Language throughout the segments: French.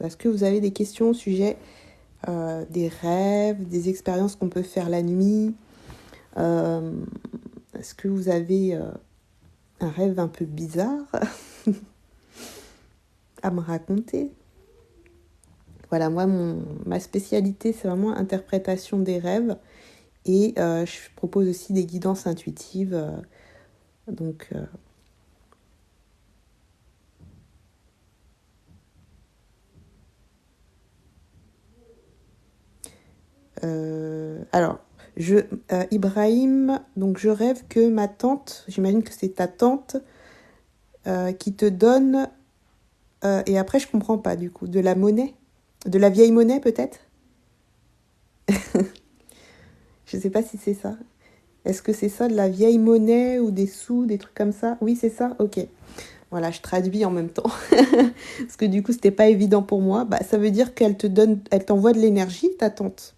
Est-ce que vous avez des questions au sujet des rêves, des expériences qu'on peut faire la nuit? Est-ce que vous avez un rêve un peu bizarre à me raconter? Voilà, moi, ma spécialité, c'est vraiment l'interprétation des rêves. Et je propose aussi des guidances intuitives. Alors, Ibrahim, donc je rêve que ma tante, j'imagine que c'est ta tante, qui te donne, et après je comprends pas du coup, de la monnaie, de la vieille monnaie peut-être. Je sais pas si c'est ça. Est-ce que c'est ça, de la vieille monnaie ou des sous, des trucs comme ça? Oui, c'est ça. Ok. Voilà, je traduis en même temps parce que du coup c'était pas évident pour moi. Bah, ça veut dire qu'elle elle t'envoie de l'énergie, ta tante.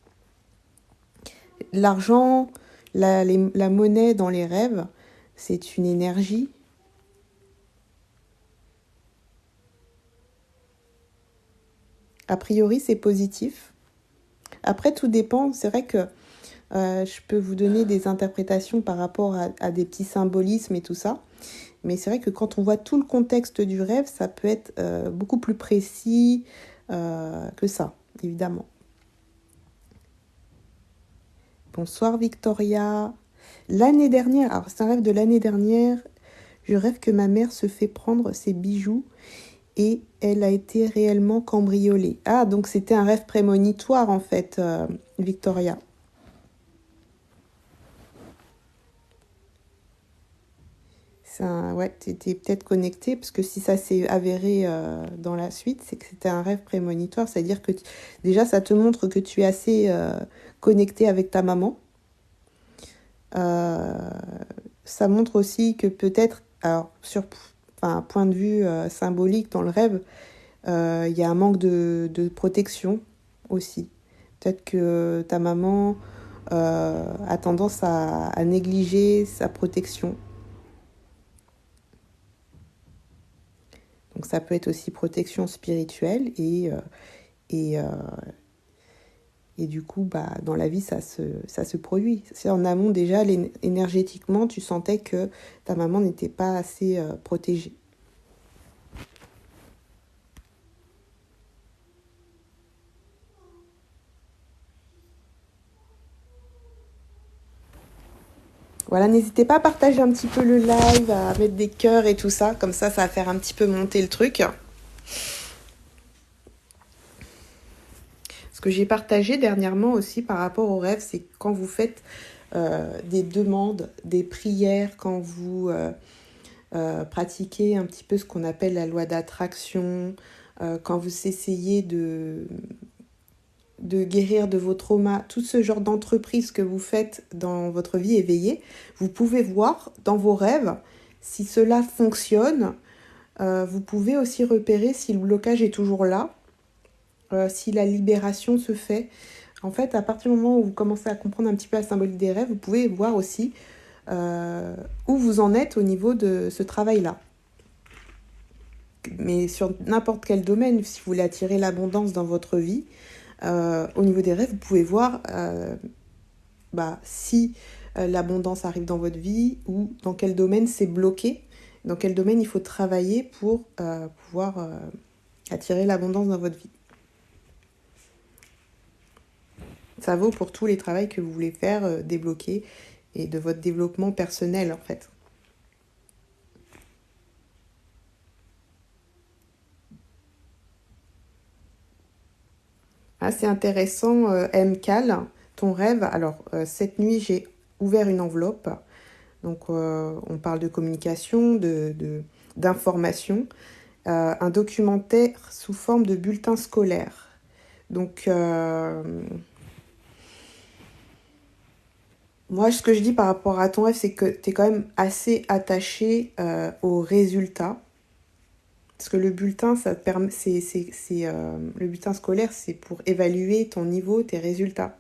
L'argent, la monnaie dans les rêves, c'est une énergie. A priori, c'est positif. Après, tout dépend. C'est vrai que je peux vous donner des interprétations par rapport à des petits symbolismes et tout ça. Mais c'est vrai que quand on voit tout le contexte du rêve, ça peut être beaucoup plus précis que ça, évidemment. Bonsoir Victoria. L'année dernière, alors c'est un rêve de l'année dernière, je rêve que ma mère se fait prendre ses bijoux et elle a été réellement cambriolée. Ah, donc c'était un rêve prémonitoire en fait, Victoria. Ouais, tu étais peut-être connectée, parce que si ça s'est avéré dans la suite, c'est que c'était un rêve prémonitoire. C'est-à-dire que déjà, ça te montre que tu es assez connectée avec ta maman. Euh, Ça montre aussi que peut-être, alors un point de vue symbolique dans le rêve, il y a un manque de protection aussi. Peut-être que ta maman a tendance à négliger sa protection. Donc ça peut être aussi protection spirituelle et, euh, et du coup, bah, dans la vie, ça se produit. C'est en amont déjà, énergétiquement, tu sentais que ta maman n'était pas assez protégée. Voilà, n'hésitez pas à partager un petit peu le live, à mettre des cœurs et tout ça. Comme ça va faire un petit peu monter le truc. Ce que j'ai partagé dernièrement aussi par rapport aux rêves, c'est quand vous faites des demandes, des prières, quand vous pratiquez un petit peu ce qu'on appelle la loi d'attraction, quand vous essayez de guérir de vos traumas, tout ce genre d'entreprise que vous faites dans votre vie éveillée, vous pouvez voir dans vos rêves si cela fonctionne. Vous pouvez aussi repérer si le blocage est toujours là, si la libération se fait. En fait, à partir du moment où vous commencez à comprendre un petit peu la symbolique des rêves, vous pouvez voir aussi où vous en êtes au niveau de ce travail-là. Mais sur n'importe quel domaine, si vous voulez attirer l'abondance dans votre vie, au niveau des rêves, vous pouvez voir si l'abondance arrive dans votre vie ou dans quel domaine c'est bloqué, dans quel domaine il faut travailler pour pouvoir attirer l'abondance dans votre vie. Ça vaut pour tous les travaux que vous voulez faire, débloquer, et de votre développement personnel en fait. Ah, c'est intéressant, MCAL, ton rêve. Alors, cette nuit, j'ai ouvert une enveloppe. Donc, on parle de communication, d'information. Un documentaire sous forme de bulletin scolaire. Donc, moi, ce que je dis par rapport à ton rêve, c'est que tu es quand même assez attaché aux résultats. Parce que le bulletin, ça te permet, le bulletin scolaire, c'est pour évaluer ton niveau, tes résultats.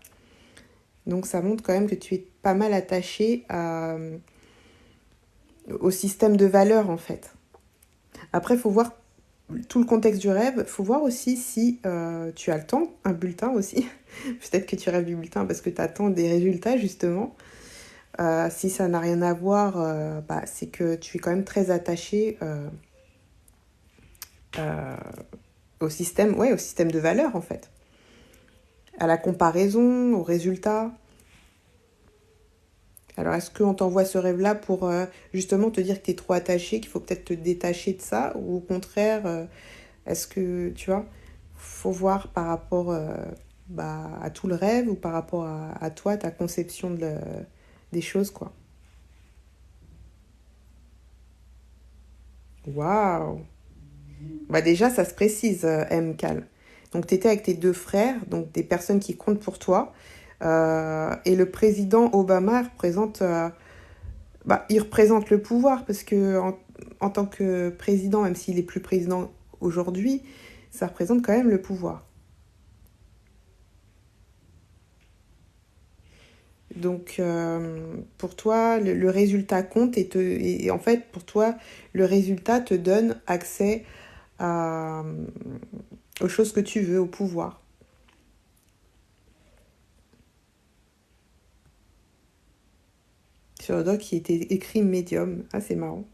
Donc ça montre quand même que tu es pas mal attaché au système de valeurs en fait. Après, il faut voir tout le contexte du rêve. Il faut voir aussi si tu as le temps, un bulletin aussi. Peut-être que tu rêves du bulletin parce que tu attends des résultats justement. Si ça n'a rien à voir, c'est que tu es quand même très attaché euh, au système de valeurs en fait. À la comparaison, aux résultats. Alors, est-ce qu'on t'envoie ce rêve-là pour justement te dire que tu es trop attaché, qu'il faut peut-être te détacher de ça, ou au contraire, est-ce que, tu vois, faut voir par rapport à tout le rêve ou par rapport à toi, ta conception des choses, quoi. Waouh! Bah déjà, ça se précise, M. Cal. Donc, tu étais avec tes deux frères, donc des personnes qui comptent pour toi. Et le président Obama il représente le pouvoir parce que en tant que président, même s'il est plus président aujourd'hui, ça représente quand même le pouvoir. Donc pour toi, le résultat compte et en fait pour toi, le résultat te donne accès à, aux choses que tu veux, au pouvoir. Sur le doc qui était écrit médium. Ah, c'est marrant.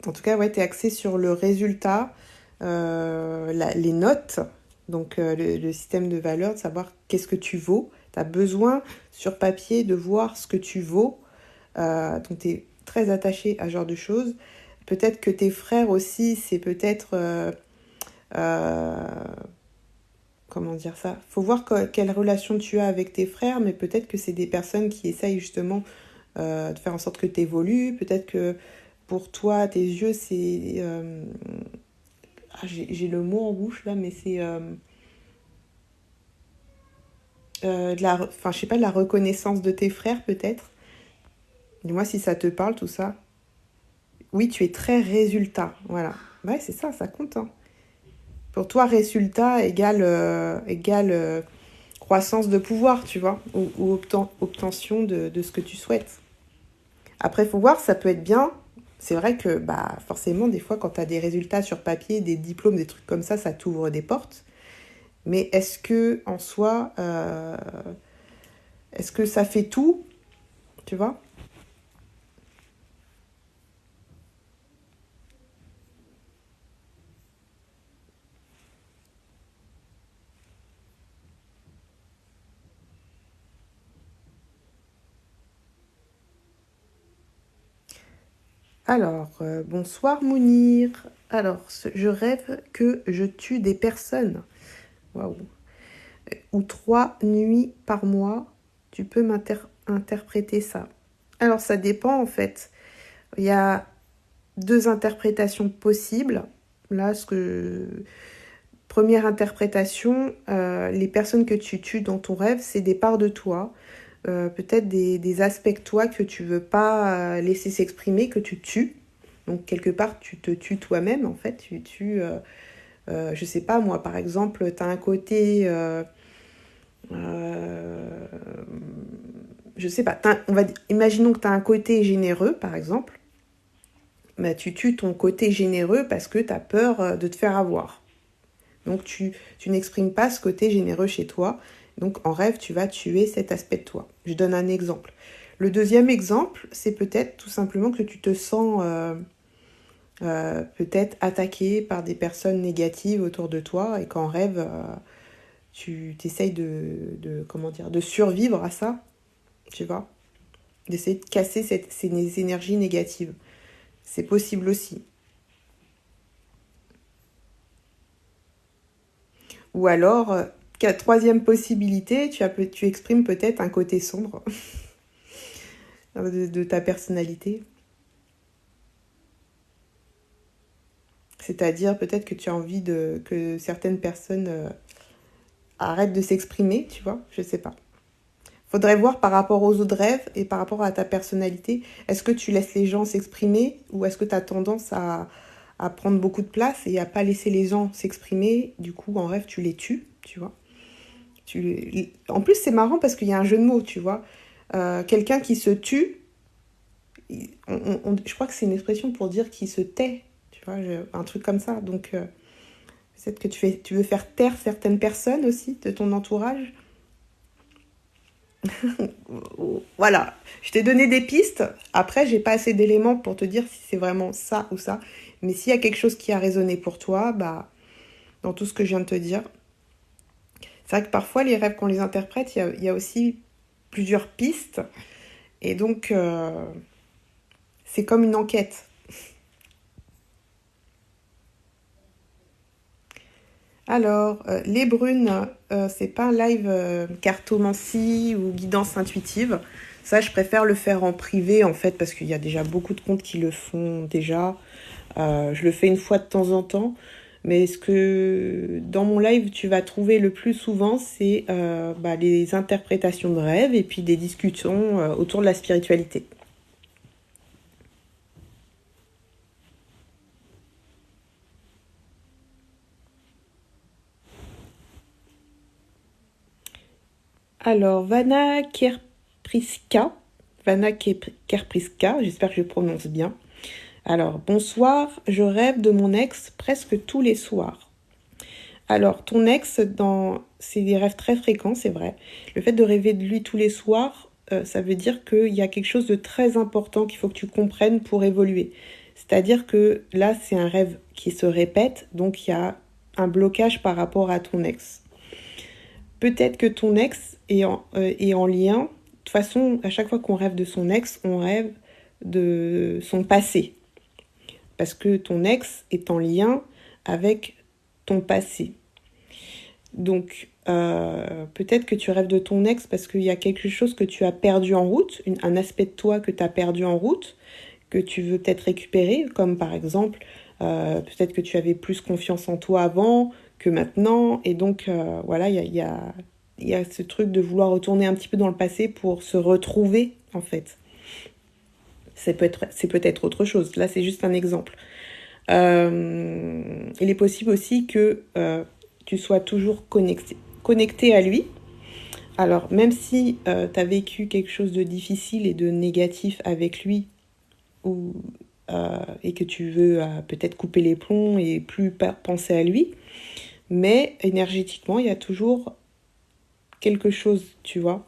En tout cas, ouais, tu es axé sur le résultat, les notes, donc le système de valeurs, de savoir qu'est-ce que tu vaux. Tu as besoin sur papier de voir ce que tu vaux. Donc tu es très attaché à ce genre de choses. Peut-être que tes frères aussi, c'est peut-être... euh, comment dire ça? Faut voir quelle relation tu as avec tes frères, mais peut-être que c'est des personnes qui essayent justement de faire en sorte que tu évolues. Peut-être que pour toi, tes yeux, c'est... j'ai le mot en bouche là, mais c'est enfin, je sais pas, de la reconnaissance de tes frères peut-être. Dis-moi si ça te parle tout ça. Oui, tu es très résultat, voilà. Ouais, c'est ça, ça compte, hein. Pour toi, résultat égale croissance de pouvoir, tu vois, ou obtention de ce que tu souhaites. Après, faut voir, ça peut être bien. C'est vrai que forcément, des fois, quand tu as des résultats sur papier, des diplômes, des trucs comme ça t'ouvre des portes. Mais est-ce que en soi, est-ce que ça fait tout, tu vois? Alors, bonsoir Mounir. Alors, je rêve que je tue des personnes. Waouh. Ou 3 nuits par mois. Tu peux m'interpréter ça. Alors, ça dépend en fait. Il y a deux interprétations possibles. Là, première interprétation, les personnes que tu tues dans ton rêve, c'est des parts de toi. Peut-être des aspects de toi que tu veux pas laisser s'exprimer, que tu tues. Donc quelque part, tu te tues toi-même, en fait. Tu tues, je sais pas, moi, par exemple, tu as un côté... euh, je sais pas, imaginons que tu as un côté généreux, par exemple. Bah, tu tues ton côté généreux parce que tu as peur de te faire avoir. Donc tu n'exprimes pas ce côté généreux chez toi. Donc en rêve, tu vas tuer cet aspect de toi. Je donne un exemple. Le deuxième exemple, c'est peut-être tout simplement que tu te sens peut-être attaqué par des personnes négatives autour de toi et qu'en rêve, tu t'essayes comment dire, de survivre à ça, tu vois, d'essayer de casser ces énergies négatives. C'est possible aussi. Ou alors, troisième possibilité, tu exprimes peut-être un côté sombre de ta personnalité. C'est-à-dire peut-être que tu as envie que certaines personnes arrêtent de s'exprimer, tu vois, je sais pas. Faudrait voir par rapport aux autres rêves et par rapport à ta personnalité. Est-ce que tu laisses les gens s'exprimer ou est-ce que tu as tendance à prendre beaucoup de place et à pas laisser les gens s'exprimer? Du coup, en rêve, tu les tues, tu vois. En plus, c'est marrant parce qu'il y a un jeu de mots, tu vois. Quelqu'un qui se tue, je crois que c'est une expression pour dire qu'il se tait, tu vois, un truc comme ça. Donc, peut-être que tu veux faire taire certaines personnes aussi de ton entourage. Voilà, je t'ai donné des pistes. Après, j'ai pas assez d'éléments pour te dire si c'est vraiment ça ou ça. Mais s'il y a quelque chose qui a résonné pour toi, bah, dans tout ce que je viens de te dire, c'est vrai que parfois les rêves, qu'on les interprète, il y a aussi plusieurs pistes. Et donc, c'est comme une enquête. Alors, les brunes, c'est pas un live cartomancie ou guidance intuitive. Ça, je préfère le faire en privé, en fait, parce qu'il y a déjà beaucoup de comptes qui le font déjà. Je le fais une fois de temps en temps. Mais ce que dans mon live, tu vas trouver le plus souvent, c'est les interprétations de rêves et puis des discussions autour de la spiritualité. Alors, Vana Kerpriska, j'espère que je prononce bien. Alors, bonsoir, je rêve de mon ex presque tous les soirs. Alors, ton ex, c'est des rêves très fréquents, c'est vrai. Le fait de rêver de lui tous les soirs, ça veut dire qu'il y a quelque chose de très important qu'il faut que tu comprennes pour évoluer. C'est-à-dire que là, c'est un rêve qui se répète, donc il y a un blocage par rapport à ton ex. Peut-être que ton ex est en lien. De toute façon, à chaque fois qu'on rêve de son ex, on rêve de son passé. Parce que ton ex est en lien avec ton passé. Donc, peut-être que tu rêves de ton ex parce qu'il y a quelque chose que tu as perdu en route, un aspect de toi que tu as perdu en route, que tu veux peut-être récupérer, comme par exemple, peut-être que tu avais plus confiance en toi avant que maintenant, et donc voilà, il y a ce truc de vouloir retourner un petit peu dans le passé pour se retrouver, en fait. C'est peut-être autre chose, là c'est juste un exemple. Il est possible aussi que tu sois toujours connecté à lui. Alors, même si tu as vécu quelque chose de difficile et de négatif avec lui, ou, et que tu veux peut-être couper les plombs et plus penser à lui, mais énergétiquement, il y a toujours quelque chose, tu vois.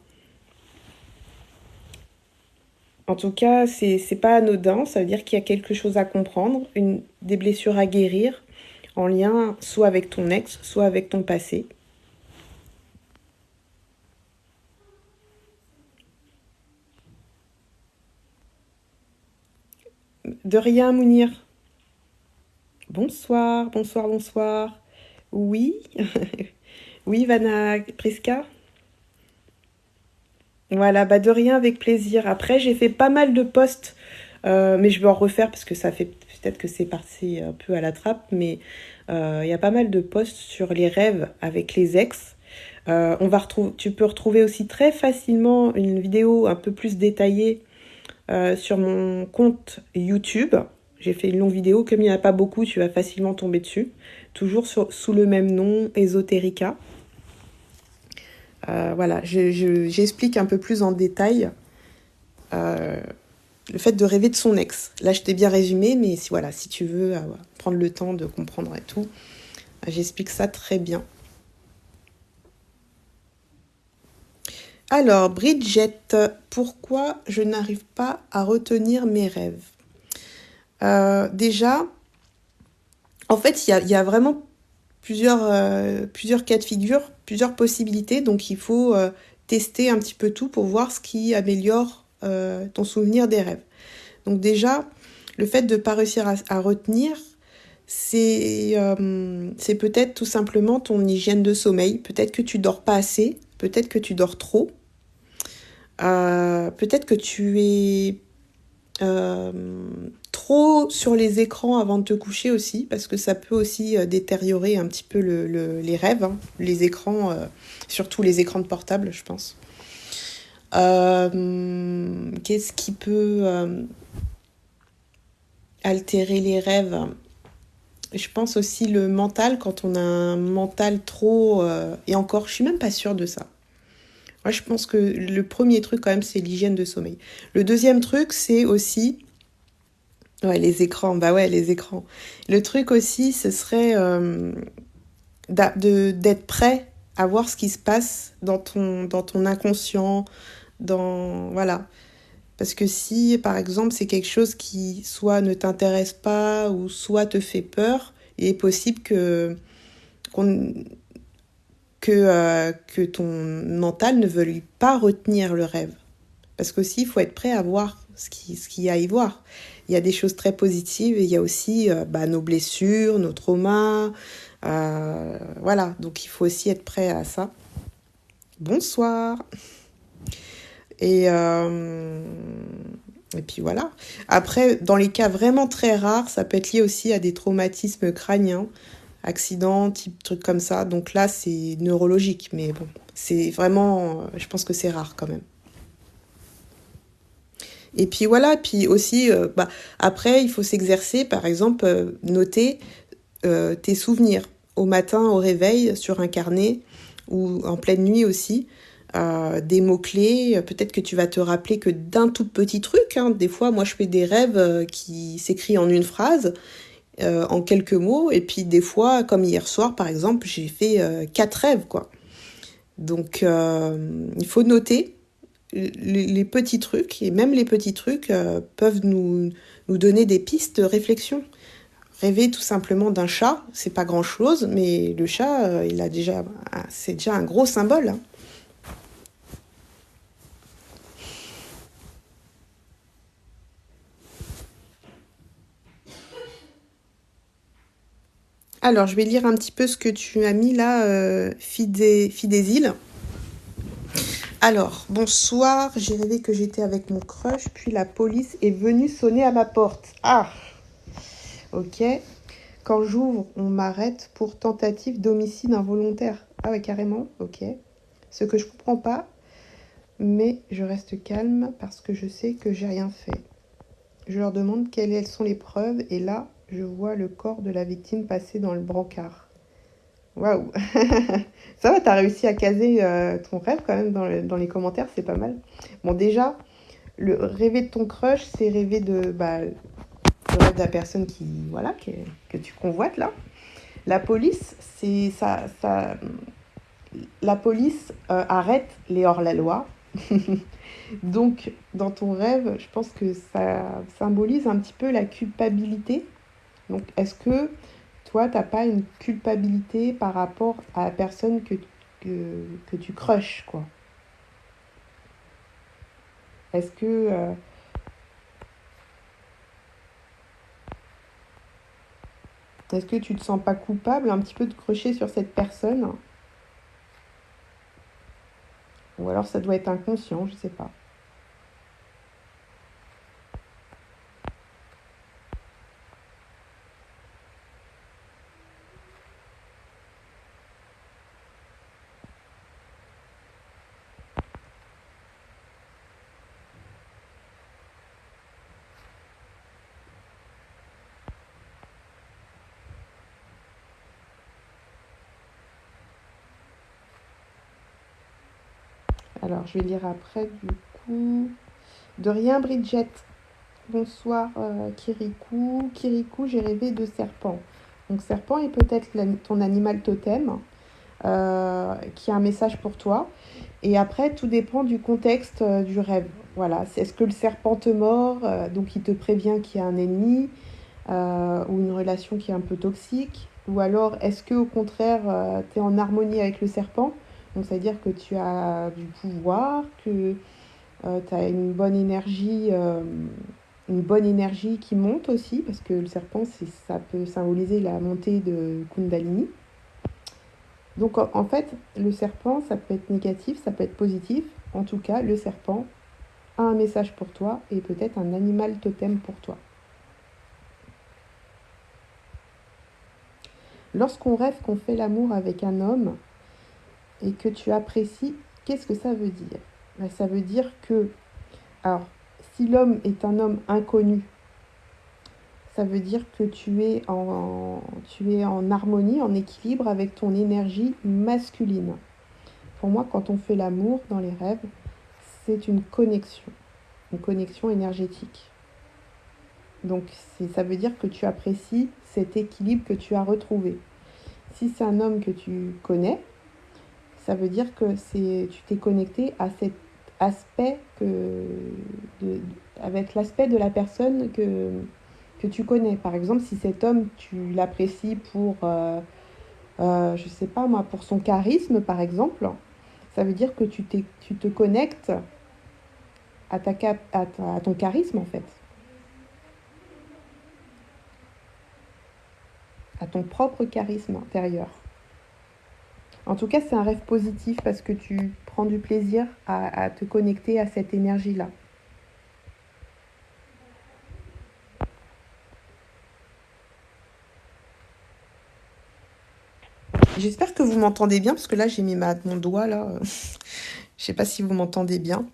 En tout cas, c'est pas anodin, ça veut dire qu'il y a quelque chose à comprendre, des blessures à guérir, en lien soit avec ton ex, soit avec ton passé. De rien, Mounir. Bonsoir, bonsoir, bonsoir. Oui, oui, Vanna Priska. Voilà, bah de rien, avec plaisir. Après, j'ai fait pas mal de posts, mais je vais en refaire parce que ça fait peut-être que c'est parti un peu à la trappe, mais il y a pas mal de posts sur les rêves avec les ex. Tu peux retrouver aussi très facilement une vidéo un peu plus détaillée sur mon compte YouTube. J'ai fait une longue vidéo, comme il n'y en a pas beaucoup, tu vas facilement tomber dessus. Toujours sous le même nom, Esoterica. Voilà, j'explique un peu plus en détail euh, le fait de rêver de son ex. Là, je t'ai bien résumé, mais voilà, si tu veux prendre le temps de comprendre et tout, j'explique ça très bien. Alors, Bridget, pourquoi je n'arrive pas à retenir mes rêves? Déjà, en fait, il y a vraiment plusieurs cas de figure, plusieurs possibilités. Donc, il faut tester un petit peu tout pour voir ce qui améliore ton souvenir des rêves. Donc, déjà, le fait de ne pas réussir à retenir, c'est peut-être tout simplement ton hygiène de sommeil. Peut-être que tu dors pas assez, peut-être que tu dors trop, peut-être que tu es euh, trop sur les écrans avant de te coucher aussi, parce que ça peut aussi détériorer un petit peu les rêves, hein, les écrans, surtout les écrans de portable, je pense. Qu'est-ce qui peut altérer les rêves? Je pense aussi le mental, quand on a un mental trop... et encore, je suis même pas sûre de ça. Moi, je pense que le premier truc, quand même, c'est l'hygiène de sommeil. Le deuxième truc, c'est aussi... Ouais, les écrans, bah ouais, les écrans. Le truc aussi, ce serait d'être prêt à voir ce qui se passe dans ton inconscient, voilà. Parce que si, par exemple, c'est quelque chose qui soit ne t'intéresse pas ou soit te fait peur, il est possible qu'on, que ton mental ne veuille pas retenir le rêve. Parce qu'aussi, il faut être prêt à voir ce qu'il y a à y voir. Il y a des choses très positives et il y a aussi nos blessures, nos traumas. Voilà, donc il faut aussi être prêt à ça. Bonsoir. Et, euh, et puis voilà. Après, dans les cas vraiment très rares, ça peut être lié aussi à des traumatismes crâniens, accidents, type trucs comme ça. Donc là, c'est neurologique. Mais bon, c'est vraiment, je pense que c'est rare quand même. Et puis voilà, puis aussi, après, il faut s'exercer, par exemple, noter tes souvenirs au matin, au réveil, sur un carnet, ou en pleine nuit aussi, des mots-clés. Peut-être que tu vas te rappeler que d'un tout petit truc, hein. Des fois, moi, je fais des rêves qui s'écrivent en une phrase, en quelques mots, et puis des fois, comme hier soir, par exemple, j'ai fait 4 rêves, quoi. Donc, il faut noter les petits trucs, et même les petits trucs peuvent nous donner des pistes de réflexion. Rêver tout simplement d'un chat, c'est pas grand chose, mais le chat, c'est déjà un gros symbole, hein. Alors, je vais lire un petit peu ce que tu as mis là, fille des îles. Alors, bonsoir, j'ai rêvé que j'étais avec mon crush, puis la police est venue sonner à ma porte. Ah, ok. Quand j'ouvre, on m'arrête pour tentative d'homicide involontaire. Ah ouais, carrément, ok. Ce que je comprends pas, mais je reste calme parce que je sais que j'ai rien fait. Je leur demande quelles sont les preuves et là, je vois le corps de la victime passer dans le brancard. Waouh. Ça va, t'as réussi à caser ton rêve quand même dans les commentaires, c'est pas mal. Bon, déjà, le rêver de ton crush, c'est rêver le rêve de la personne voilà, que tu convoites là. La police, c'est ça, la police arrête les hors-la-loi. Donc, dans ton rêve, je pense que ça symbolise un petit peu la culpabilité. Donc, est-ce que toi, t'as pas une culpabilité par rapport à la personne que tu crushes, quoi? Est-ce que, euh, est-ce que tu te sens pas coupable un petit peu de crusher sur cette personne? Ou alors ça doit être inconscient, je sais pas. Alors, je vais lire après, du coup. De rien, Bridget. Bonsoir, Kirikou. Kirikou, j'ai rêvé de serpent. Donc, serpent est peut-être ton animal totem, qui a un message pour toi. Et après, tout dépend du contexte du rêve. Voilà, est-ce que le serpent te mord, donc il te prévient qu'il y a un ennemi, ou une relation qui est un peu toxique? Ou alors, est-ce que au contraire, tu es en harmonie avec le serpent? Donc, ça veut dire que tu as du pouvoir, que tu as une bonne énergie qui monte aussi, parce que le serpent, ça peut symboliser la montée de Kundalini. Donc en fait, le serpent, ça peut être négatif, ça peut être positif. En tout cas, le serpent a un message pour toi et peut-être un animal totem pour toi. Lorsqu'on rêve qu'on fait l'amour avec un homme et que tu apprécies, qu'est-ce que ça veut dire? Ben, ça veut dire que, alors, si l'homme est un homme inconnu, ça veut dire que tu es en harmonie, en équilibre avec ton énergie masculine. Pour moi, quand on fait l'amour dans les rêves, c'est une connexion énergétique. Donc ça veut dire que tu apprécies cet équilibre que tu as retrouvé. Si c'est un homme que tu connais, ça veut dire que tu t'es connecté à cet aspect de, avec l'aspect de la personne que tu connais. Par exemple, si cet homme, tu l'apprécies pour, je sais pas moi, pour son charisme, par exemple, ça veut dire que tu te connectes à ton charisme, en fait, à ton propre charisme intérieur. En tout cas, c'est un rêve positif parce que tu prends du plaisir à te connecter à cette énergie-là. J'espère que vous m'entendez bien parce que là, j'ai mis mon doigt là. Je sais pas si vous m'entendez bien.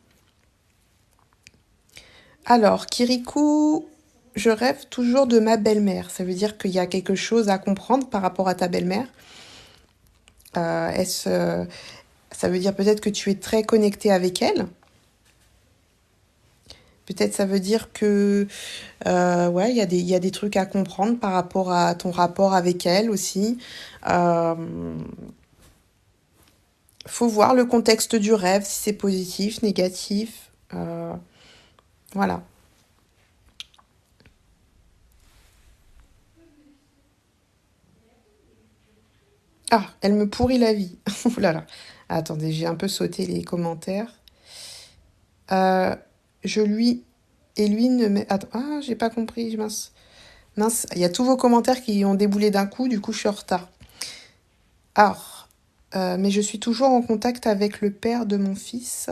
Alors, Kirikou, je rêve toujours de ma belle-mère. Ça veut dire qu'il y a quelque chose à comprendre par rapport à ta belle-mère. Ça veut dire peut-être que tu es très connecté avec elle. Peut-être ça veut dire que ouais, il y a des trucs à comprendre par rapport à ton rapport avec elle aussi. Euh, Faut voir le contexte du rêve, si c'est positif, négatif. Voilà. Ah, elle me pourrit la vie. Ouh là là. Attendez, j'ai un peu sauté les commentaires. Euh, je lui... Et lui ne met... Attends, ah, j'ai pas compris, mince. Mince, il y a tous vos commentaires qui ont déboulé d'un coup, du coup je suis en retard. Alors, mais je suis toujours en contact avec le père de mon fils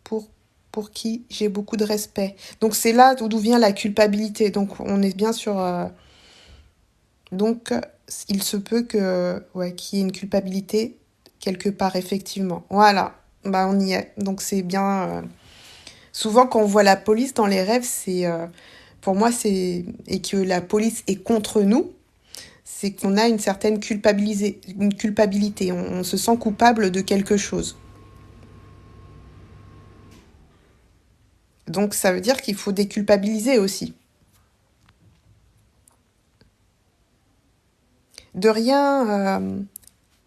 pour, pour qui j'ai beaucoup de respect. Donc c'est là d'où vient la culpabilité. Donc on est bien sur... donc il se peut que ouais, qu'il y ait une culpabilité quelque part, effectivement. Voilà, bah on y est. Donc c'est bien... Souvent quand on voit la police dans les rêves, c'est... pour moi, c'est... Et que la police est contre nous, c'est qu'on a une culpabilité. On se sent coupable de quelque chose. Donc ça veut dire qu'il faut déculpabiliser aussi. De rien,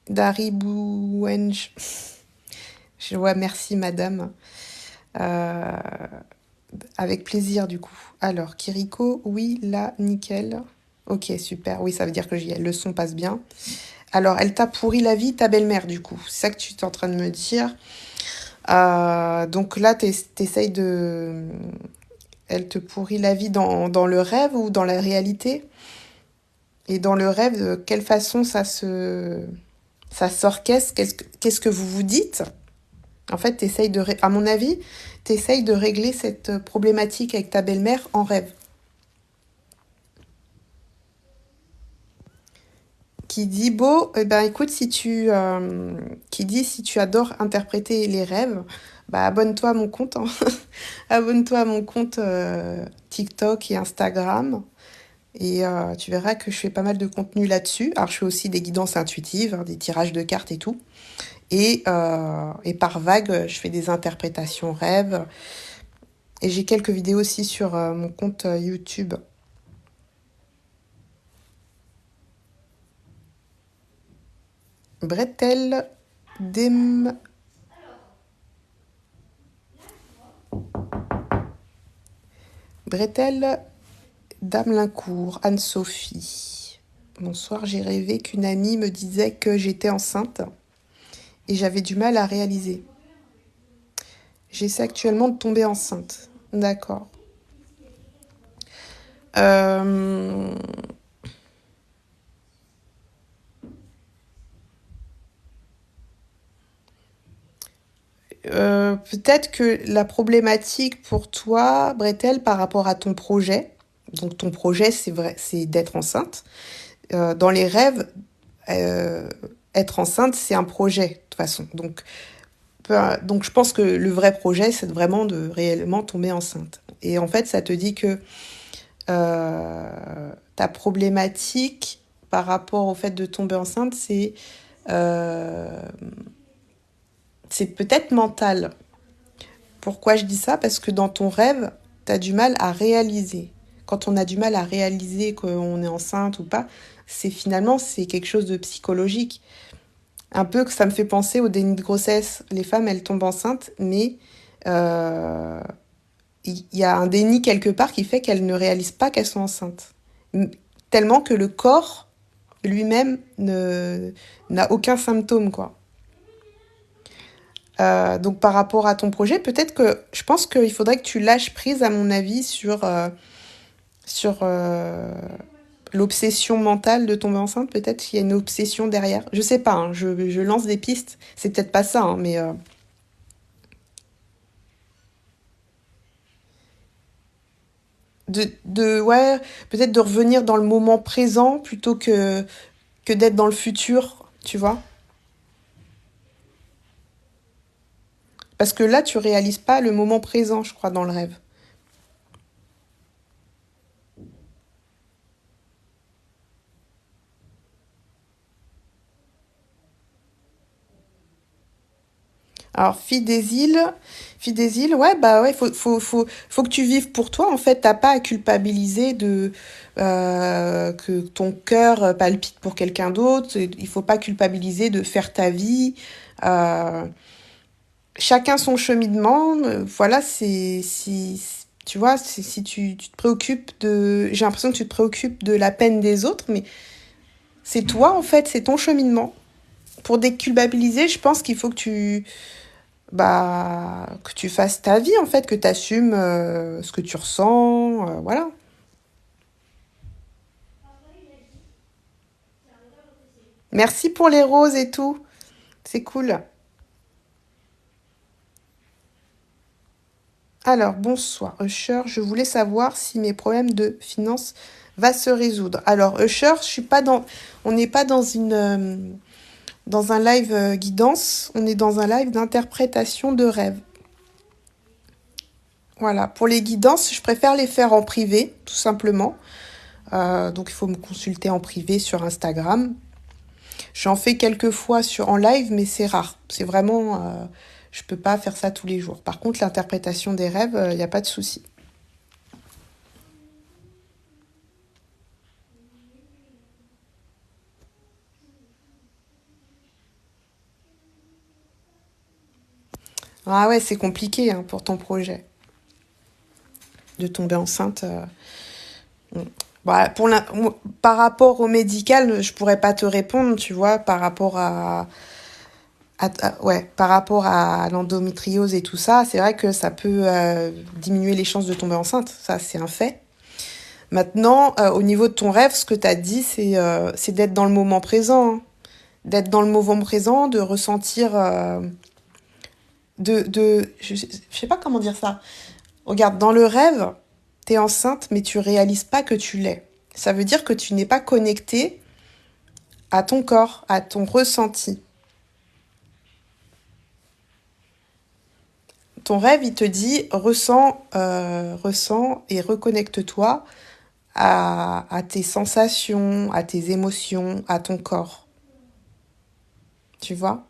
Daribouenge. Je vois, merci madame. Euh, avec plaisir du coup. Alors, Kiriko, oui, là, nickel. Ok, super. Oui, ça veut dire que le son passe bien. Alors, elle t'a pourri la vie, ta belle-mère, du coup. C'est ça que tu es en train de me dire. Donc là, t'essayes de... Elle te pourrit la vie dans le rêve ou dans la réalité? Et dans le rêve, de quelle façon ça s'orchestre? Qu'est-ce que vous vous dites? En fait, à mon avis, t'essayes de régler cette problématique avec ta belle-mère en rêve. Qui dit beau, eh ben écoute, qui dit si tu adores interpréter les rêves, bah abonne-toi à mon compte, hein. Abonne-toi à mon compte TikTok et Instagram. Et tu verras que je fais pas mal de contenu là-dessus. Alors je fais aussi des guidances intuitives, hein, des tirages de cartes et tout. Et par vague, je fais des interprétations rêves. Et j'ai quelques vidéos aussi sur mon compte YouTube. Bretel Dem... Bretel Damelincourt, Anne-Sophie. Bonsoir, j'ai rêvé qu'une amie me disait que j'étais enceinte et j'avais du mal à réaliser. J'essaie actuellement de tomber enceinte. D'accord. Euh, Peut-être que la problématique pour toi, Bretel, par rapport à ton projet, donc ton projet, c'est vrai, c'est d'être enceinte. Dans les rêves, euh, être enceinte, c'est un projet, de toute façon. Donc je pense que le vrai projet, c'est vraiment de réellement tomber enceinte. Et en fait, ça te dit que ta problématique par rapport au fait de tomber enceinte, euh, c'est peut-être mental. Pourquoi je dis ça? Parce que dans ton rêve, tu as du mal à réaliser. Quand on a du mal à réaliser qu'on est enceinte ou pas, c'est quelque chose de psychologique. Un peu que ça me fait penser au déni de grossesse. Les femmes, elles tombent enceintes, mais euh, il y a un déni quelque part qui fait qu'elles ne réalisent pas qu'elles sont enceintes. Tellement que le corps lui-même n'a aucun symptôme, quoi. Donc par rapport à ton projet, peut-être que je pense qu'il faudrait que tu lâches prise, à mon avis, sur l'obsession mentale de tomber enceinte. Peut-être qu'il y a une obsession derrière. Je sais pas, hein, je lance des pistes. C'est peut-être pas ça, hein, mais ouais, peut-être de revenir dans le moment présent plutôt que d'être dans le futur, tu vois. Parce que là, tu réalises pas le moment présent, je crois, dans le rêve. Alors, fille des îles, ouais, bah ouais, faut que tu vives pour toi. En fait, t'as pas à culpabiliser que ton cœur palpite pour quelqu'un d'autre. Il faut pas culpabiliser de faire ta vie. Euh, Chacun son cheminement. Voilà, tu vois, si tu te préoccupes j'ai l'impression que tu te préoccupes de la peine des autres, mais c'est toi, en fait, c'est ton cheminement. Pour déculpabiliser, je pense qu'il faut que tu fasses ta vie, en fait, que tu assumes ce que tu ressens, voilà. Merci pour les roses et tout, c'est cool. Alors, bonsoir, Usher, je voulais savoir si mes problèmes de finances va se résoudre. Alors, Usher, je suis pas dans, on n'est pas dans un live guidance, on est dans un live d'interprétation de rêve. Voilà, pour les guidances, je préfère les faire en privé, tout simplement. Donc il faut me consulter en privé sur Instagram. J'en fais quelques fois en live, mais c'est rare. C'est vraiment, je peux pas faire ça tous les jours. Par contre, l'interprétation des rêves, il n'y a pas de souci. Ah ouais, c'est compliqué hein, pour ton projet de tomber enceinte. Bah, par rapport au médical, je pourrais pas te répondre, tu vois, par rapport ouais, par rapport à l'endométriose et tout ça, c'est vrai que ça peut diminuer les chances de tomber enceinte. Ça, c'est un fait. Maintenant, au niveau de ton rêve, ce que tu as dit, c'est d'être dans le moment présent, hein. D'être dans le moment présent, de ressentir, je sais pas comment dire ça. Regarde, dans le rêve, t'es enceinte, mais tu réalises pas que tu l'es. Ça veut dire que tu n'es pas connecté à ton corps, à ton ressenti. Ton rêve, il te dit, ressens et reconnecte-toi à tes sensations, à tes émotions, à ton corps. Tu vois?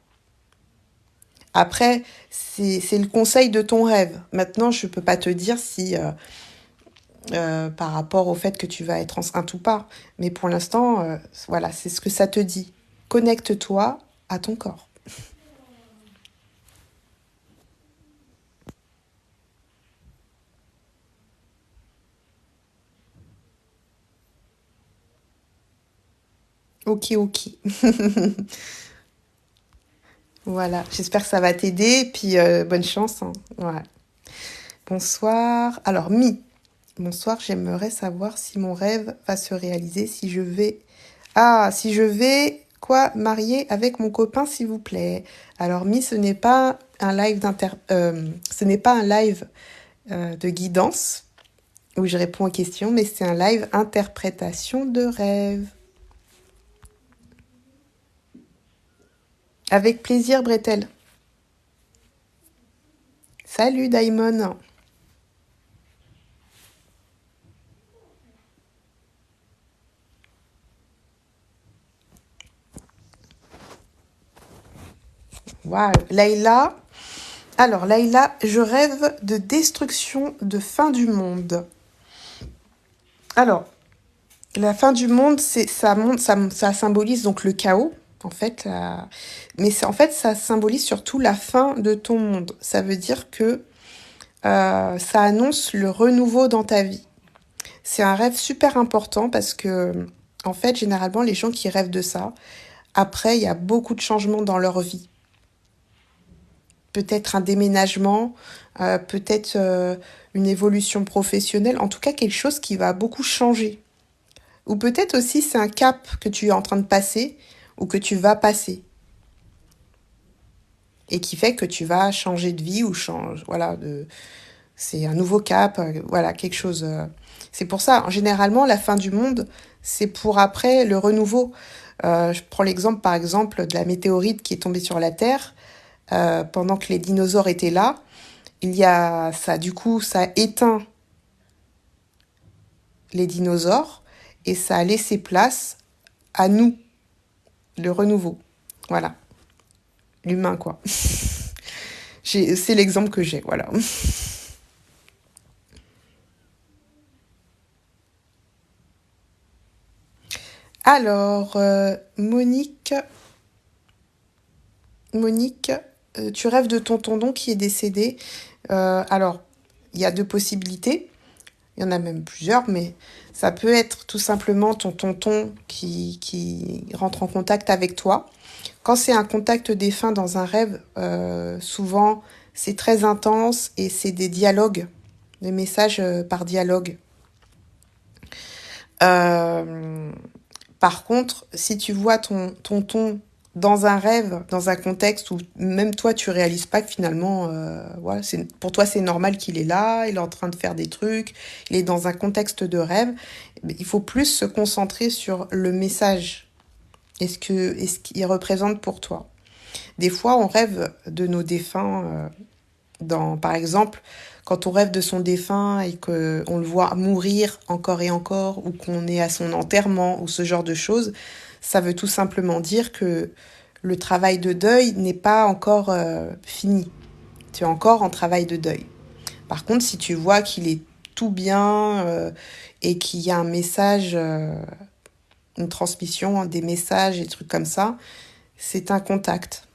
Après, c'est le conseil de ton rêve. Maintenant, je peux pas te dire si par rapport au fait que tu vas être enceinte ou pas. Mais pour l'instant, voilà, c'est ce que ça te dit. Connecte-toi à ton corps. Ok, ok. Voilà, j'espère que ça va t'aider. Puis bonne chance, hein. Ouais. Bonsoir. Alors, bonsoir, j'aimerais savoir si mon rêve va se réaliser, si je vais... Ah, si je vais, quoi, marier avec mon copain, s'il vous plaît. Alors, ce n'est pas un live ce n'est pas un live de guidance où je réponds aux questions, mais c'est un live interprétation de rêve. Avec plaisir, Bretel. Salut, Daimon. Waouh. Laïla. Alors, Laïla, je rêve de destruction, de fin du monde. Alors, la fin du monde, ça symbolise donc le chaos, en fait. Mais en fait, ça symbolise surtout la fin de ton monde. Ça veut dire que ça annonce le renouveau dans ta vie. C'est un rêve super important parce que, en fait, généralement, les gens qui rêvent de ça, après, il y a beaucoup de changements dans leur vie. Peut-être un déménagement, peut-être une évolution professionnelle, en tout cas quelque chose qui va beaucoup changer. Ou peut-être aussi c'est un cap que tu es en train de passer ou que tu vas passer et qui fait que tu vas changer de vie ou voilà, c'est un nouveau cap, voilà, quelque chose. C'est pour ça, généralement, la fin du monde, c'est pour après le renouveau. Je prends l'exemple, par exemple, de la météorite qui est tombée sur la Terre pendant que les dinosaures étaient là. Il y a ça, du coup, ça a éteint les dinosaures et ça a laissé place à nous, le renouveau. Voilà, l'humain, quoi. C'est l'exemple que j'ai, voilà. Alors, Monique, tu rêves de ton tonton qui est décédé. Alors, il y a deux possibilités. Il y en a même plusieurs, mais ça peut être tout simplement ton tonton qui rentre en contact avec toi. Quand c'est un contact défunt dans un rêve, souvent c'est très intense et c'est des dialogues, des messages par dialogue. Euh, Par contre, si tu vois ton tonton dans un rêve, dans un contexte où même toi tu réalises pas que finalement, voilà, pour toi c'est normal qu'il est là, il est en train de faire des trucs, il est dans un contexte de rêve, il faut plus se concentrer sur le message. Est-ce qu'il représente pour toi? Des fois, on rêve de nos défunts, par exemple, quand on rêve de son défunt et qu'on le voit mourir encore et encore, ou qu'on est à son enterrement, ou ce genre de choses, ça veut tout simplement dire que le travail de deuil n'est pas encore fini. Tu es encore en travail de deuil. Par contre, si tu vois qu'il est tout bien et qu'il y a un message, une transmission, des messages et des trucs comme ça, c'est un contact.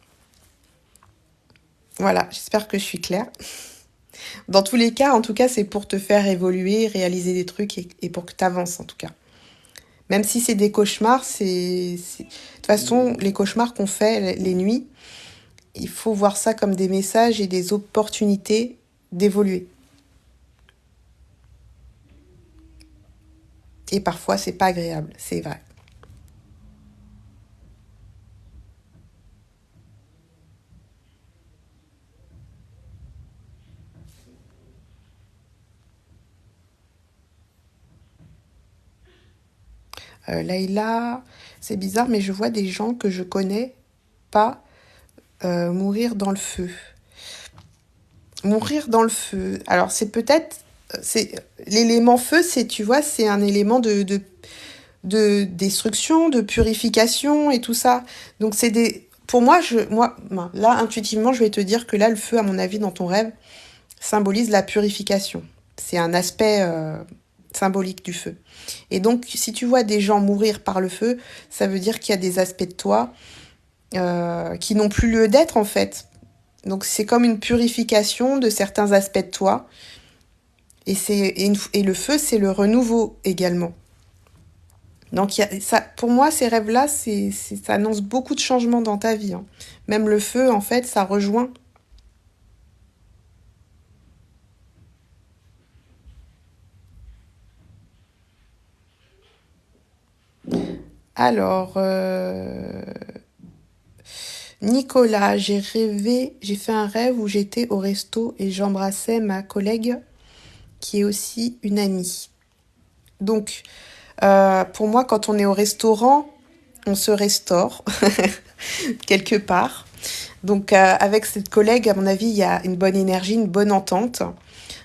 Voilà, j'espère que je suis claire. Dans tous les cas, en tout cas, c'est pour te faire évoluer, réaliser des trucs et pour que tu avances, en tout cas. Même si c'est des cauchemars, de toute façon, les cauchemars qu'on fait les nuits, il faut voir ça comme des messages et des opportunités d'évoluer. Et parfois, c'est pas agréable, c'est vrai. Laïla, c'est bizarre, mais je vois des gens que je connais pas mourir dans le feu. Mourir dans le feu. Alors, c'est l'élément feu, tu vois, c'est un élément de destruction, de purification et tout ça. Donc pour moi, ben, là, intuitivement, je vais te dire que là, le feu, à mon avis, dans ton rêve, symbolise la purification. C'est un aspect symbolique du feu. Et donc, si tu vois des gens mourir par le feu, ça veut dire qu'il y a des aspects de toi qui n'ont plus lieu d'être, en fait. Donc, c'est comme une purification de certains aspects de toi. Et le feu, c'est le renouveau également. Donc, ça, pour moi, ces rêves-là, ça annonce beaucoup de changements dans ta vie, hein. Même le feu, en fait, ça rejoint. Alors, Nicolas, j'ai fait un rêve où j'étais au resto et j'embrassais ma collègue qui est aussi une amie. Donc, pour moi, quand on est au restaurant, on se restaure quelque part. Donc, avec cette collègue, à mon avis, il y a une bonne énergie, une bonne entente.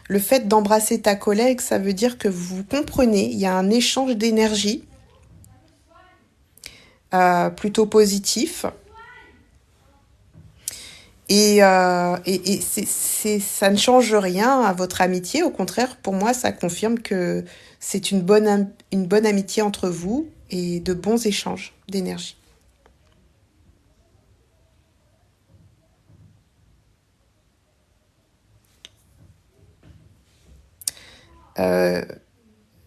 Le fait d'embrasser ta collègue, ça veut dire que vous vous comprenez, il y a un échange d'énergie plutôt positif. Ça ne change rien à votre amitié. Au contraire, pour moi, ça confirme que c'est une bonne amitié entre vous et de bons échanges d'énergie. Euh,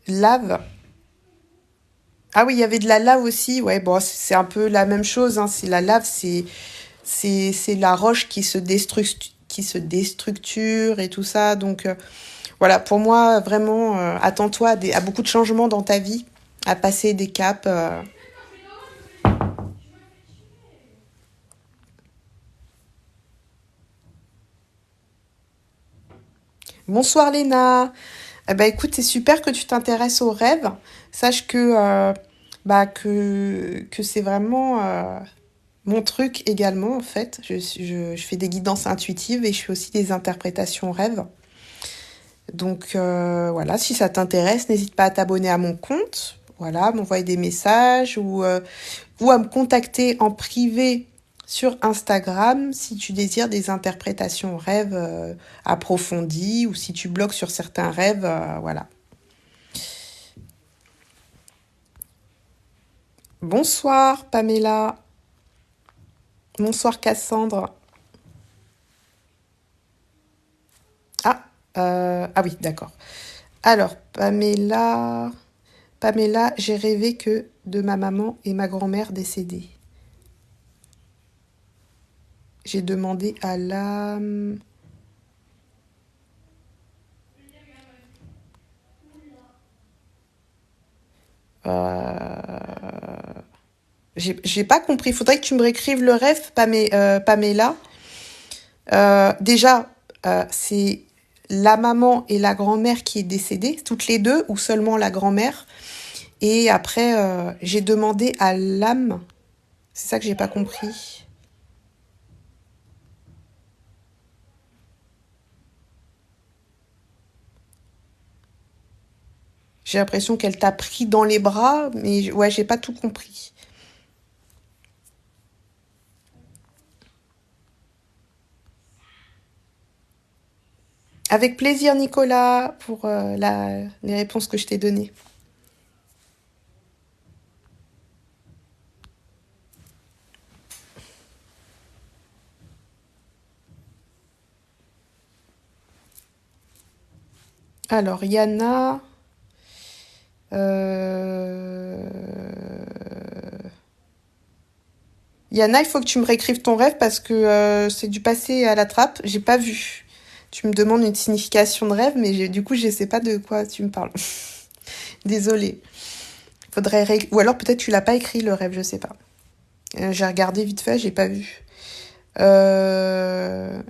Lave. Ah oui, il y avait de la lave aussi. Ouais, bon, c'est un peu la même chose, hein. C'est la lave, c'est la roche qui se déstructure et tout ça. Donc voilà, pour moi, vraiment, attends-toi à beaucoup de changements dans ta vie, à passer des caps. Bonsoir Léna. Eh ben, écoute, c'est super que tu t'intéresses aux rêves. Sache que c'est vraiment mon truc également, en fait. Je fais des guidances intuitives et je fais aussi des interprétations rêves. Donc voilà, si ça t'intéresse, n'hésite pas à t'abonner à mon compte. Voilà, m'envoyer des messages ou à me contacter en privé sur Instagram si tu désires des interprétations rêves approfondies ou si tu bloques sur certains rêves. Voilà. Bonsoir Pamela. Bonsoir Cassandre. Ah oui, d'accord. Alors, Pamela, j'ai rêvé que de ma maman et ma grand-mère décédées. J'ai demandé à l'âme. J'ai pas compris. Faudrait que tu me réécrives le rêve, Pamela. Déjà, c'est la maman et la grand-mère qui est décédée, toutes les deux, ou seulement la grand-mère. Et après, j'ai demandé à l'âme. C'est ça que j'ai pas compris. J'ai l'impression qu'elle t'a pris dans les bras, mais ouais, j'ai pas tout compris. Avec plaisir, Nicolas, pour les réponses que je t'ai données. Alors, euh... Yana, il faut que tu me réécrives ton rêve parce que c'est du passé à la trappe. J'ai pas vu. Tu me demandes une signification de rêve, mais du coup, je sais pas de quoi tu me parles. Désolée. Ou alors peut-être tu l'as pas écrit le rêve, je sais pas. J'ai regardé vite fait, j'ai pas vu. Euh...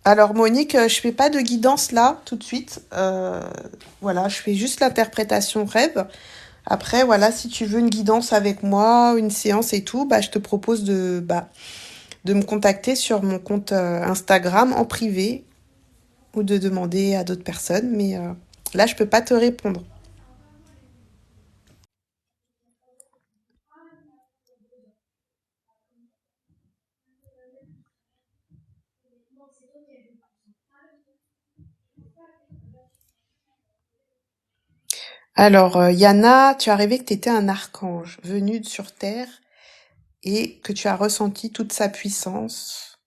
Alors Monique, je fais pas de guidance là tout de suite. Voilà, je fais juste l'interprétation rêve. Après, voilà, si tu veux une guidance avec moi, une séance et tout, bah je te propose de me contacter sur mon compte Instagram en privé ou de demander à d'autres personnes. Mais là, je peux pas te répondre. Alors, Yana, tu as rêvé que tu étais un archange venu sur Terre et que tu as ressenti toute sa puissance.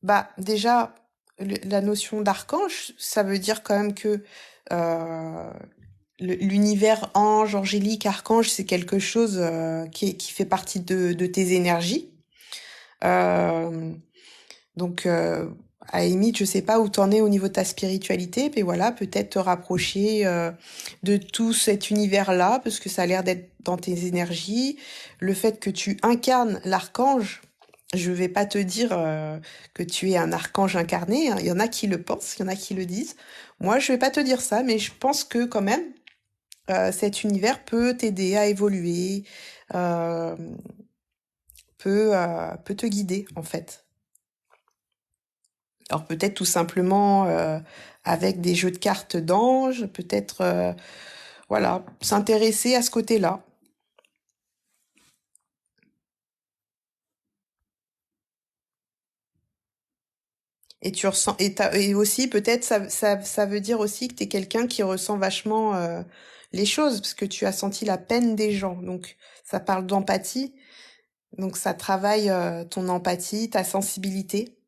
Bah, déjà, la notion d'archange, ça veut dire quand même que euh, l'univers ange, angélique, archange, c'est quelque chose qui fait partie de tes énergies. Euh, donc, à la limite, je sais pas où t'en es au niveau de ta spiritualité, mais voilà, peut-être te rapprocher de tout cet univers-là, parce que ça a l'air d'être dans tes énergies. Le fait que tu incarnes l'archange, je vais pas te dire que tu es un archange incarné, hein. Il y en a qui le pensent, il y en a qui le disent. Moi, je vais pas te dire ça, mais je pense que quand même, cet univers peut t'aider à évoluer, euh, peut te guider, en fait. Alors peut-être tout simplement avec des jeux de cartes d'ange, peut-être voilà, s'intéresser à ce côté-là. Et tu ressens, et aussi, peut-être, ça veut dire aussi que tu es quelqu'un qui ressent vachement les choses, parce que tu as senti la peine des gens. Donc, ça parle d'empathie. Donc, ça travaille ton empathie, ta sensibilité.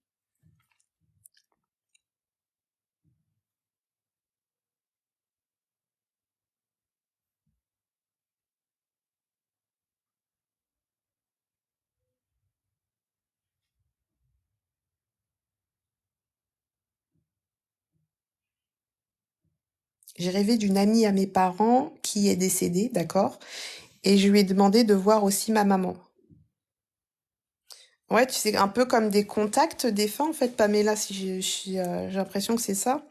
J'ai rêvé d'une amie à mes parents qui est décédée, d'accord? Et je lui ai demandé de voir aussi ma maman. Ouais, tu sais, un peu comme des contacts défunts, en fait, Pamela, si j'ai l'impression que c'est ça.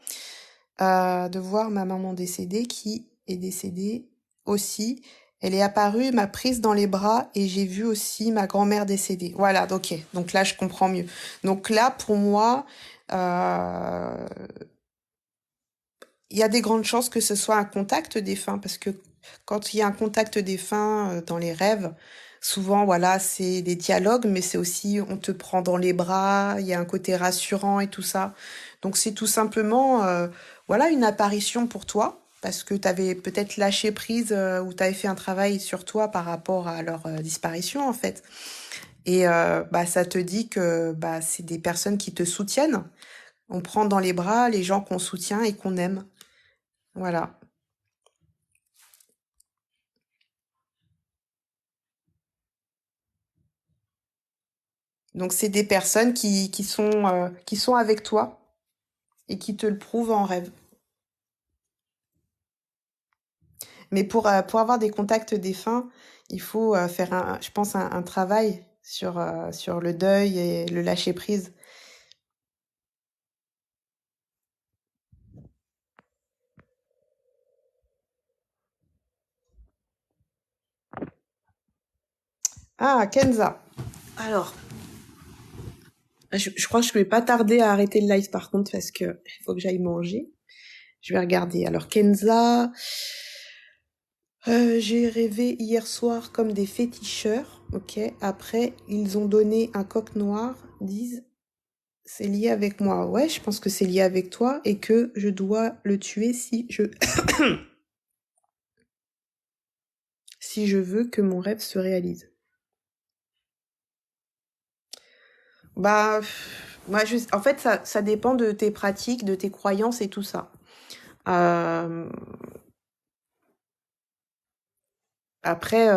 De voir ma maman décédée qui est décédée aussi. Elle est apparue, m'a prise dans les bras et j'ai vu aussi ma grand-mère décédée. Voilà, ok. Donc là, je comprends mieux. Donc là, pour moi, euh, il y a des grandes chances que ce soit un contact défunt parce que quand il y a un contact défunt dans les rêves, souvent, voilà, c'est des dialogues, mais c'est aussi on te prend dans les bras, il y a un côté rassurant et tout ça. Donc c'est tout simplement, voilà, une apparition pour toi parce que tu avais peut-être lâché prise ou tu avais fait un travail sur toi par rapport à leur disparition en fait. Et bah ça te dit que bah c'est des personnes qui te soutiennent. On prend dans les bras les gens qu'on soutient et qu'on aime. Voilà. Donc c'est des personnes qui sont avec toi et qui te le prouvent en rêve. Mais pour avoir des contacts défunts, il faut faire je pense un travail sur le deuil et le lâcher prise. Ah, Kenza. Alors, je crois que je vais pas tarder à arrêter le live par contre parce que il faut que j'aille manger. Je vais regarder. Alors Kenza, j'ai rêvé hier soir comme des féticheurs. Ok. Après, ils ont donné un coq noir. Disent c'est lié avec moi. Ouais, je pense que c'est lié avec toi et que je dois le tuer si je si je veux que mon rêve se réalise. Bah, moi, en fait, ça dépend de tes pratiques, de tes croyances et tout ça. Euh, après,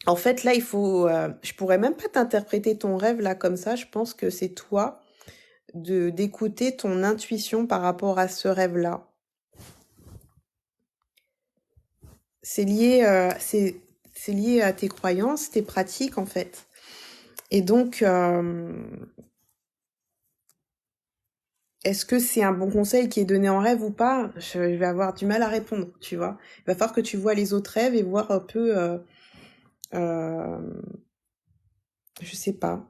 en fait, là, il faut. Je pourrais même pas t'interpréter ton rêve là comme ça. Je pense que c'est toi de d'écouter ton intuition par rapport à ce rêve-là. C'est lié à tes croyances, tes pratiques en fait. Et donc, est-ce que c'est un bon conseil qui est donné en rêve ou pas? Je vais avoir du mal à répondre, tu vois. Il va falloir que tu vois les autres rêves et voir un peu, euh, je sais pas,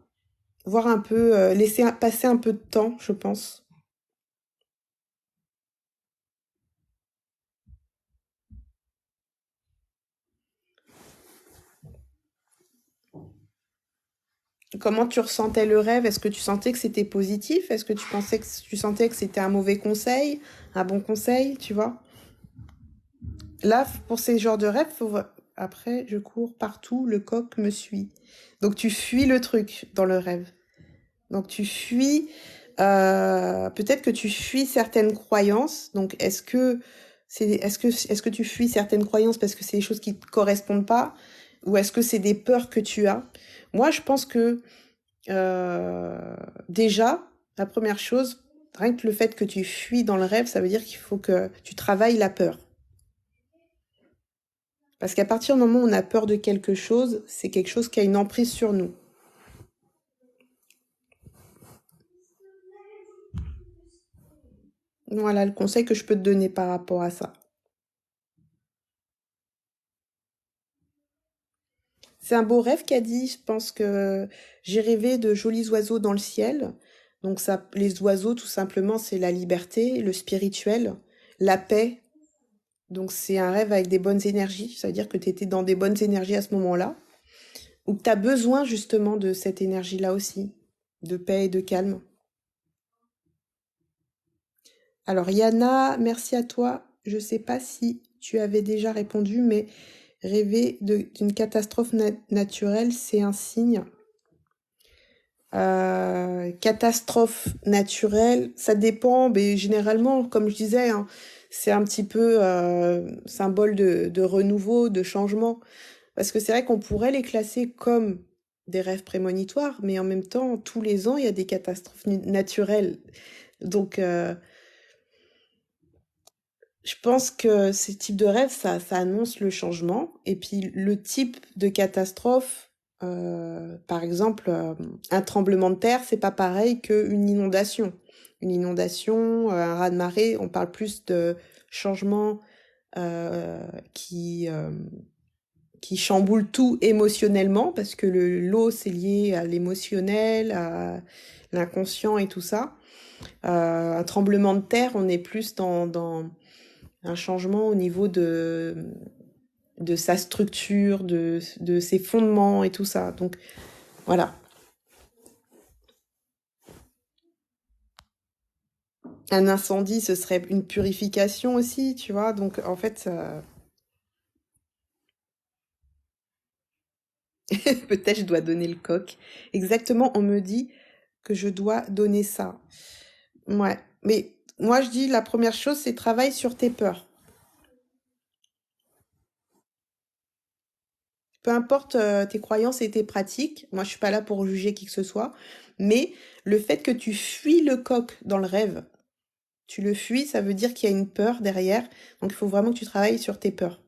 voir un peu, laisser passer un peu de temps, je pense. Comment tu ressentais le rêve? Est-ce que tu sentais que c'était positif? Est-ce que tu sentais que c'était un mauvais conseil, un bon conseil, tu vois? Là, pour ces genres de rêves, après, je cours partout, le coq me suit. Donc tu fuis le truc dans le rêve. Donc tu fuis, peut-être que tu fuis certaines croyances. Donc est-ce que tu fuis certaines croyances parce que c'est des choses qui te correspondent pas, ou est-ce que c'est des peurs que tu as? Moi, je pense que déjà, la première chose, rien que le fait que tu fuis dans le rêve, ça veut dire qu'il faut que tu travailles la peur. Parce qu'à partir du moment où on a peur de quelque chose, c'est quelque chose qui a une emprise sur nous. Voilà le conseil que je peux te donner par rapport à ça. C'est un beau rêve qu'a dit. Je pense que j'ai rêvé de jolis oiseaux dans le ciel. Donc ça, les oiseaux, tout simplement, c'est la liberté, le spirituel, la paix. Donc c'est un rêve avec des bonnes énergies. Ça veut dire que tu étais dans des bonnes énergies à ce moment-là. Ou que tu as besoin justement de cette énergie-là aussi. de paix et de calme. Alors, Yana, merci à toi. Je ne sais pas si tu avais déjà répondu, mais rêver d'une catastrophe naturelle, c'est un signe. Catastrophe naturelle, ça dépend, mais généralement, comme je disais, hein, c'est un petit peu symbole de renouveau, de changement. Parce que c'est vrai qu'on pourrait les classer comme des rêves prémonitoires, mais en même temps, tous les ans, il y a des catastrophes naturelles. Donc, je pense que ces types de rêves, ça annonce le changement. Et puis, le type de catastrophe, par exemple, un tremblement de terre, c'est pas pareil qu'une inondation. Une inondation, un raz-de-marée, on parle plus de changements euh, qui, euh, qui chamboule tout émotionnellement, parce que l'eau, c'est lié à l'émotionnel, à l'inconscient et tout ça. Un tremblement de terre, on est plus dans un changement au niveau de sa structure, de ses fondements et tout ça. Donc, voilà. Un incendie, ce serait une purification aussi, tu vois. Donc, en fait, peut-être je dois donner le coq. Exactement, on me dit que je dois donner ça. Ouais, mais moi je dis la première chose, c'est travaille sur tes peurs. Peu importe tes croyances et tes pratiques, moi je suis pas là pour juger qui que ce soit, mais le fait que tu fuis le coq dans le rêve, tu le fuis, ça veut dire qu'il y a une peur derrière, donc il faut vraiment que tu travailles sur tes peurs.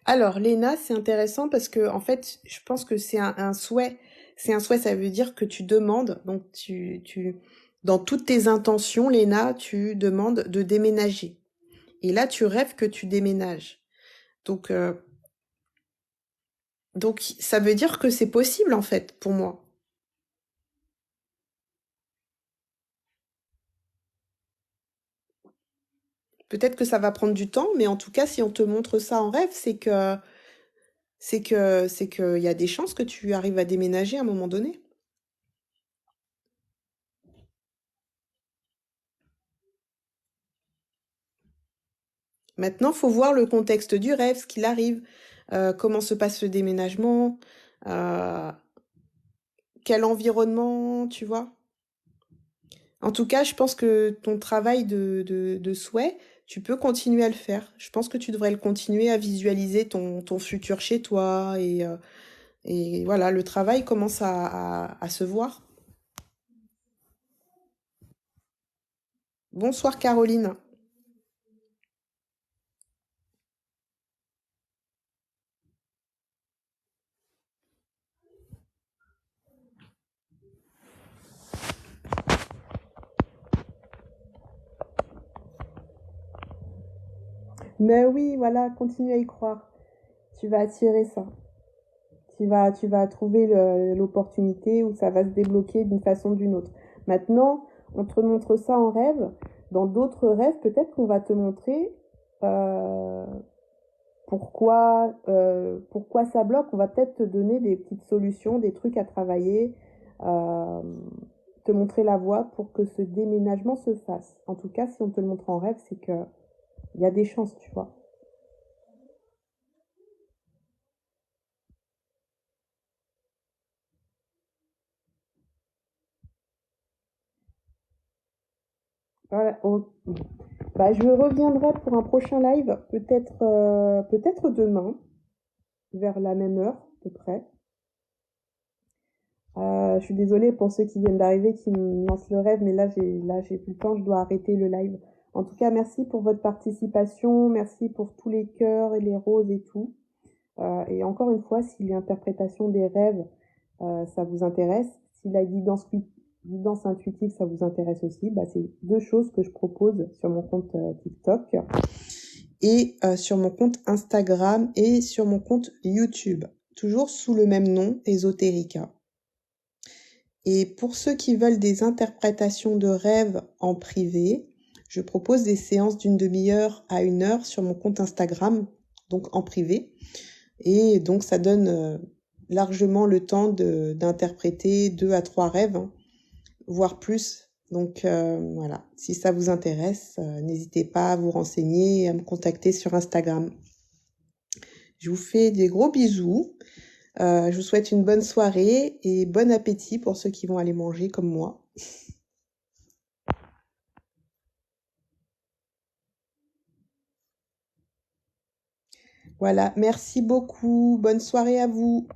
Alors, Léna, c'est intéressant parce que, en fait, je pense que c'est un souhait. C'est un souhait, ça veut dire que tu demandes. Donc, dans toutes tes intentions, Léna, tu demandes de déménager. Et là, tu rêves que tu déménages. Donc, euh, donc, ça veut dire que c'est possible, en fait, pour moi. Peut-être que ça va prendre du temps, mais en tout cas, si on te montre ça en rêve, c'est que il y a des chances que tu arrives à déménager à un moment donné. Maintenant, faut voir le contexte du rêve, ce qu'il arrive, comment se passe le déménagement, euh, quel environnement, tu vois. En tout cas, je pense que ton travail de souhait, tu peux continuer à le faire. Je pense que tu devrais le continuer à visualiser ton futur chez toi et voilà, le travail commence à se voir. Bonsoir Caroline. Mais oui, voilà, continue à y croire. Tu vas attirer ça. Tu vas trouver l'opportunité où ça va se débloquer d'une façon ou d'une autre. Maintenant, on te montre ça en rêve. Dans d'autres rêves, peut-être qu'on va te montrer euh, pourquoi ça bloque. On va peut-être te donner des petites solutions, des trucs à travailler, euh, te montrer la voie pour que ce déménagement se fasse. En tout cas, si on te le montre en rêve, c'est que il y a des chances, tu vois. Voilà. Bah, je reviendrai pour un prochain live, peut-être demain, vers la même heure, à peu près. Je suis désolée pour ceux qui viennent d'arriver, qui me lancent le rêve, mais là j'ai plus le temps, je dois arrêter le live. En tout cas, merci pour votre participation, merci pour tous les cœurs et les roses et tout. Et encore une fois, si l'interprétation des rêves, ça vous intéresse, si la guidance intuitive, ça vous intéresse aussi, bah, c'est deux choses que je propose sur mon compte TikTok. et sur mon compte Instagram et sur mon compte YouTube, toujours sous le même nom, Esoterica. Et pour ceux qui veulent des interprétations de rêves en privé, je propose des séances d'une demi-heure à 1 heure sur mon compte Instagram, donc en privé. Et donc ça donne largement le temps d'interpréter 2 à 3 rêves, hein, voire plus. Donc voilà, si ça vous intéresse, n'hésitez pas à vous renseigner et à me contacter sur Instagram. Je vous fais des gros bisous. Je vous souhaite une bonne soirée et bon appétit pour ceux qui vont aller manger comme moi. Voilà, merci beaucoup. Bonne soirée à vous.